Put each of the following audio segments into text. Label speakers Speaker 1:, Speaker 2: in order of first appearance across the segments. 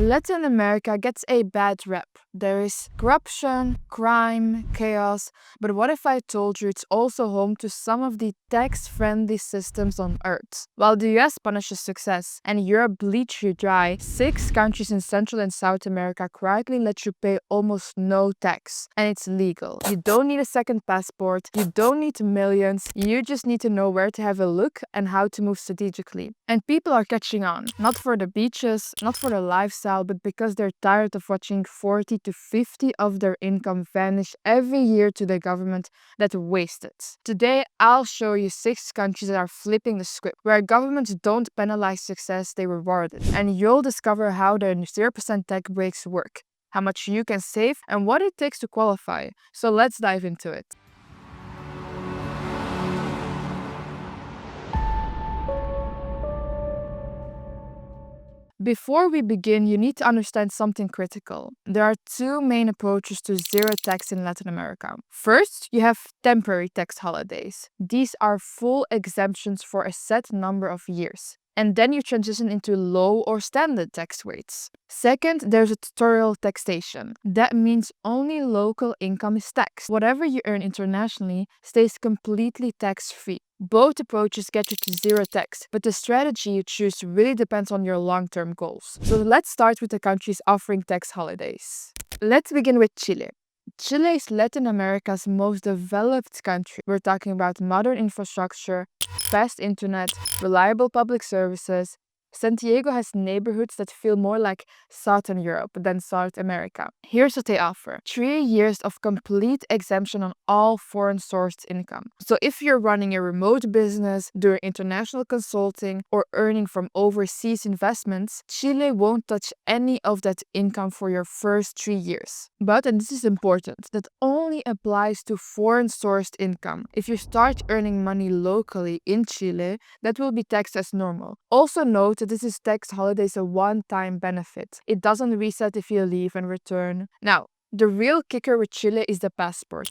Speaker 1: Latin America gets a bad rep. There is corruption, crime, chaos, but what if I told you it's also home to some of the tax-friendly systems on Earth? While the US punishes success and Europe bleeds you dry, 6 countries in Central and South America quietly let you pay almost no tax, and it's legal. You don't need a second passport, you don't need millions, you just need to know where to have a look and how to move strategically. And people are catching on, not for the beaches, not for the lifestyle, but because they're tired of watching 40 to 50 of their income vanish every year to the government that waste it. Today, I'll show you 6 countries that are flipping the script, where governments don't penalize success, they reward it. And you'll discover how their 0% tax breaks work, how much you can save, and what it takes to qualify. So let's dive into it. Before we begin, you need to understand something critical. There are 2 main approaches to zero tax in Latin America. First, you have temporary tax holidays. These are full exemptions for a set number of years. And then you transition into low or standard tax rates. Second, there's a tutorial taxation. That means only local income is taxed. Whatever you earn internationally stays completely tax-free. Both approaches get you to zero tax, but the strategy you choose really depends on your long-term goals. So let's start with the countries offering tax holidays. Let's begin with Chile. Chile is Latin America's most developed country. We're talking about modern infrastructure, fast internet, reliable public services. Santiago has neighborhoods that feel more like Southern Europe than South America. Here's what they offer: 3 years of complete exemption on all foreign-sourced income. So if you're running a remote business, doing international consulting, or earning from overseas investments, Chile won't touch any of that income for your first 3 years. But, and this is important, that only applies to foreign-sourced income. If you start earning money locally in Chile, that will be taxed as normal. Also note that this is tax holidays a one-time benefit. It doesn't reset if you leave and return. Now, the real kicker with Chile is the passport.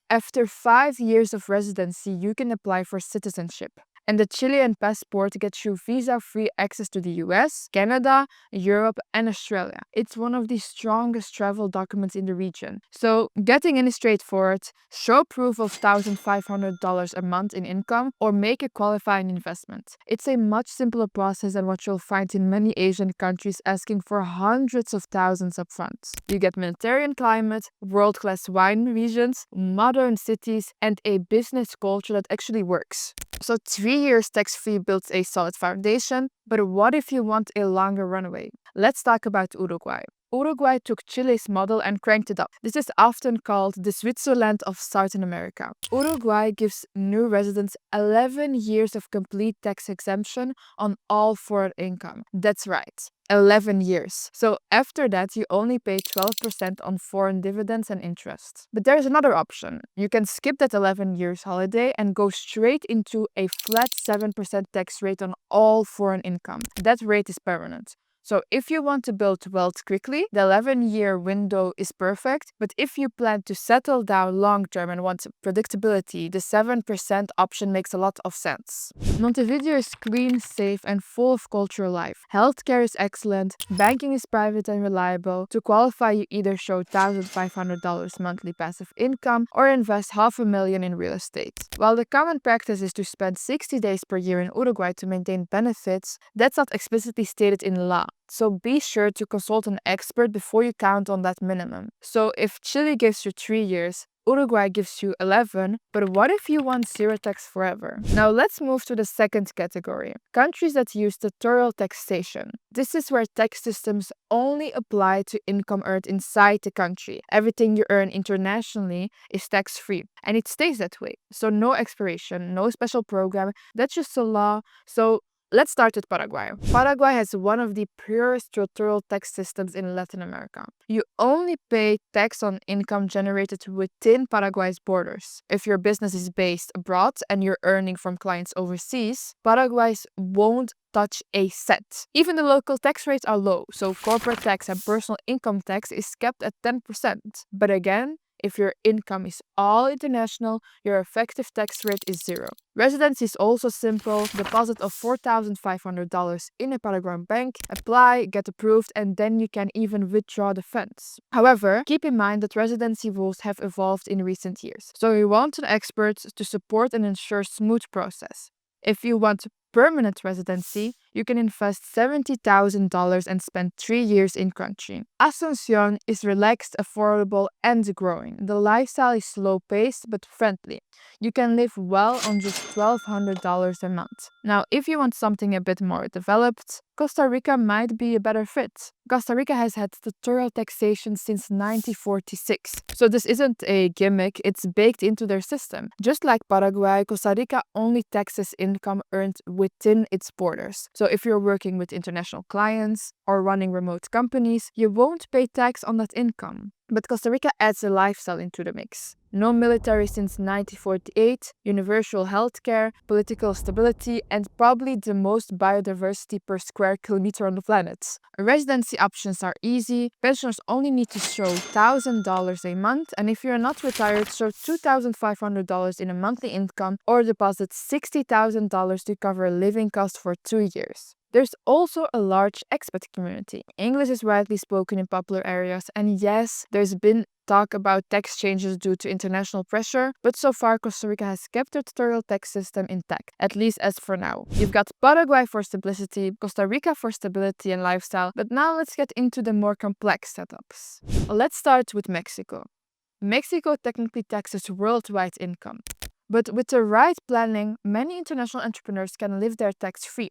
Speaker 1: After 5 years of residency, you can apply for citizenship. And the Chilean passport gets you visa-free access to the US, Canada, Europe, and Australia. It's one of the strongest travel documents in the region. So getting in is straightforward. Show proof of $1,500 a month in income or make a qualifying investment. It's a much simpler process than what you'll find in many Asian countries asking for hundreds of thousands up front. You get Mediterranean climate, world-class wine regions, modern cities, and a business culture that actually works. So 3 years tax-free builds a solid foundation, but what if you want a longer runway? Let's talk about Uruguay. Uruguay took Chile's model and cranked it up. This is often called the Switzerland of Southern America. Uruguay gives new residents 11 years of complete tax exemption on all foreign income. That's right, 11 years. So after that, you only pay 12% on foreign dividends and interest. But there's another option. You can skip that 11 years holiday and go straight into a flat 7% tax rate on all foreign income. That rate is permanent. So if you want to build wealth quickly, the 11-year window is perfect. But if you plan to settle down long-term and want predictability, the 7% option makes a lot of sense. Montevideo is clean, safe, and full of cultural life. Healthcare is excellent, banking is private and reliable. To qualify, you either show $1,500 monthly passive income or invest $500,000 in real estate. While the common practice is to spend 60 days per year in Uruguay to maintain benefits, that's not explicitly stated in law. So be sure to consult an expert before you count on that minimum. So if Chile gives you 3 years, Uruguay gives you 11, but what if you want zero tax forever? Now let's move to the second category. Countries that use tutorial taxation. This is where tax systems only apply to income earned inside the country. Everything you earn internationally is tax-free, and it stays that way. So no expiration, no special program, that's just a law. So let's start with Paraguay. Paraguay has one of the purest tutorial tax systems in Latin America. You only pay tax on income generated within Paraguay's borders. If your business is based abroad and you're earning from clients overseas, Paraguay's won't touch a cent. Even the local tax rates are low, so corporate tax and personal income tax is kept at 10%. But again, If your income is all international, your effective tax rate is 0. Residency is also simple. Deposit of $4,500 in a Paraguayan bank, apply, get approved, and then you can even withdraw the funds. However, keep in mind that residency rules have evolved in recent years, so you want an expert to support and ensure smooth process. If you want permanent residency, you can invest $70,000 and spend 3 years in country. Asunción is relaxed, affordable, and growing. The lifestyle is slow-paced but friendly. You can live well on just $1,200 a month. Now, if you want something a bit more developed, Costa Rica might be a better fit. Costa Rica has had territorial taxation since 1946. So this isn't a gimmick, it's baked into their system. Just like Paraguay, Costa Rica only taxes income earned within its borders. So if you're working with international clients or running remote companies, you won't pay tax on that income. But Costa Rica adds a lifestyle into the mix. No military since 1948, universal healthcare, political stability, and probably the most biodiversity per square kilometer on the planet. Residency options are easy. Pensioners only need to show $1,000 a month, and if you're not retired, show $2,500 in a monthly income or deposit $60,000 to cover living costs for 2 years. There's also a large expat community. English is widely spoken in popular areas, and yes, there's been talk about tax changes due to international pressure, but so far Costa Rica has kept their territorial tax system intact, at least as for now. You've got Paraguay for simplicity, Costa Rica for stability and lifestyle, but now let's get into the more complex setups. Let's start with Mexico. Mexico technically taxes worldwide income, but with the right planning, many international entrepreneurs can live there tax-free.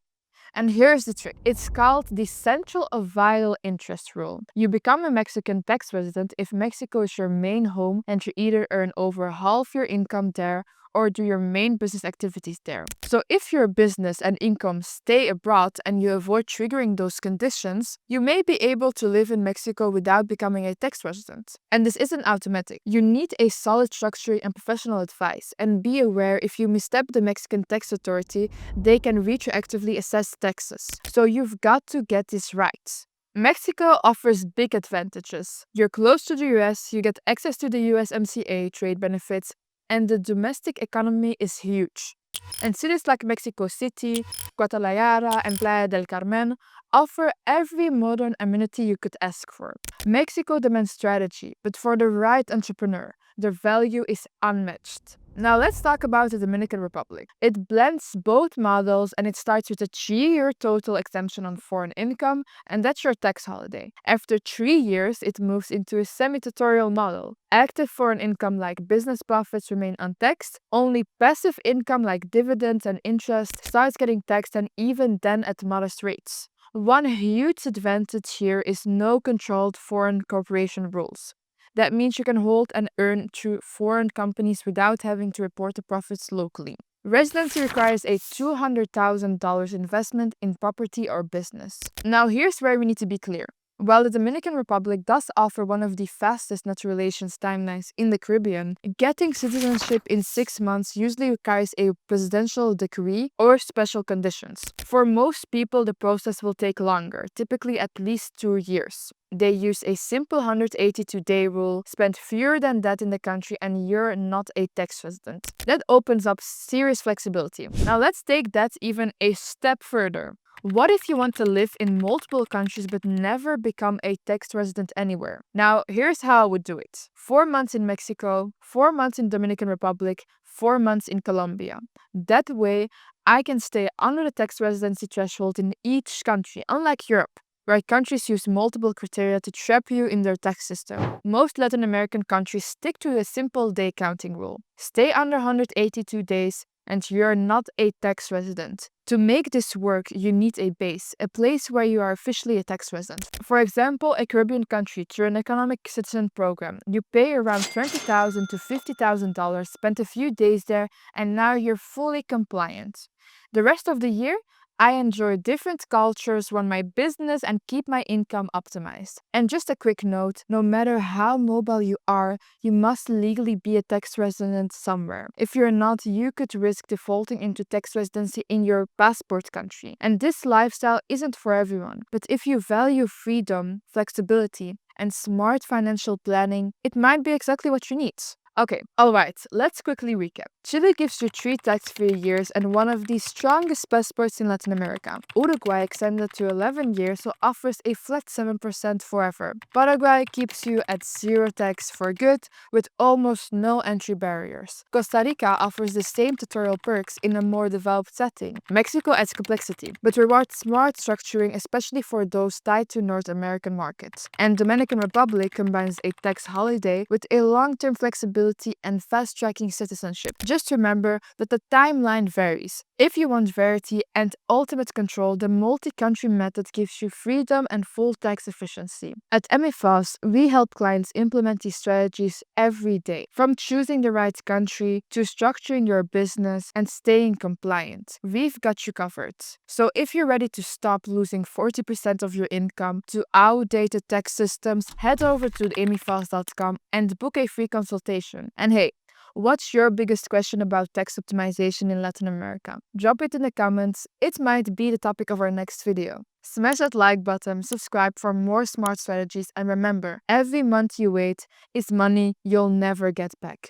Speaker 1: And here's the trick. It's called the central of vital interest rule. You become a Mexican tax resident if Mexico is your main home and you either earn over half your income there or do your main business activities there. So if your business and income stay abroad and you avoid triggering those conditions, you may be able to live in Mexico without becoming a tax resident. And this isn't automatic. You need a solid structure and professional advice. And be aware, if you misstep the Mexican tax authority, they can retroactively assess taxes. So you've got to get this right. Mexico offers big advantages. You're close to the US, you get access to the USMCA trade benefits, and the domestic economy is huge. And cities like Mexico City, Guadalajara, and Playa del Carmen offer every modern amenity you could ask for. Mexico demands strategy, but for the right entrepreneur, the value is unmatched. Now let's talk about the Dominican Republic. It blends both models and it starts with a 3-year total exemption on foreign income, and that's your tax holiday. After 3 years, it moves into a semi-tutorial model. Active foreign income like business profits remain untaxed. Only passive income like dividends and interest starts getting taxed, and even then at modest rates. One huge advantage here is no controlled foreign corporation rules. That means you can hold and earn through foreign companies without having to report the profits locally. Residency requires a $200,000 investment in property or business. Now here's where we need to be clear. While the Dominican Republic does offer one of the fastest naturalization timelines in the Caribbean, getting citizenship in 6 months usually requires a presidential decree or special conditions. For most people, the process will take longer, typically at least 2 years. They use a simple 182-day rule, spend fewer than that in the country, and you're not a tax resident. That opens up serious flexibility. Now let's take that even a step further. What if you want to live in multiple countries but never become a tax resident anywhere? Now, here's how I would do it. 4 months in Mexico, 4 months in Dominican Republic, 4 months in Colombia. That way, I can stay under the tax residency threshold in each country, unlike Europe, where countries use multiple criteria to trap you in their tax system. Most Latin American countries stick to a simple day counting rule. Stay under 182 days, and you're not a tax resident. To make this work, you need a base, a place where you are officially a tax resident. For example, a Caribbean country through an economic citizen program. You pay around $20,000 to $50,000, spend a few days there, and now you're fully compliant. The rest of the year, I enjoy different cultures, run my business, and keep my income optimized. And just a quick note, no matter how mobile you are, you must legally be a tax resident somewhere. If you're not, you could risk defaulting into tax residency in your passport country. And this lifestyle isn't for everyone. But if you value freedom, flexibility, and smart financial planning, it might be exactly what you need. Okay, alright, let's quickly recap. Chile gives you 3 tax-free years and one of the strongest passports in Latin America. Uruguay extended to 11 years, so offers a flat 7% forever. Paraguay keeps you at 0 tax for good, with almost no entry barriers. Costa Rica offers the same tutorial perks in a more developed setting. Mexico adds complexity, but rewards smart structuring, especially for those tied to North American markets. And Dominican Republic combines a tax holiday with a long-term flexibility and fast-tracking citizenship. Just remember that the timeline varies. If you want variety and ultimate control, the multi-country method gives you freedom and full tax efficiency. At Emifast, we help clients implement these strategies every day, from choosing the right country to structuring your business and staying compliant. We've got you covered. So if you're ready to stop losing 40% of your income to outdated tax systems, head over to emifast.com and book a free consultation. And hey, what's your biggest question about tax optimization in Latin America? Drop it in the comments. It might be the topic of our next video. Smash that like button, subscribe for more smart strategies, and remember, every month you wait is money you'll never get back.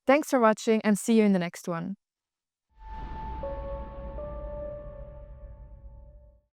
Speaker 1: Thanks for watching and see you in the next one.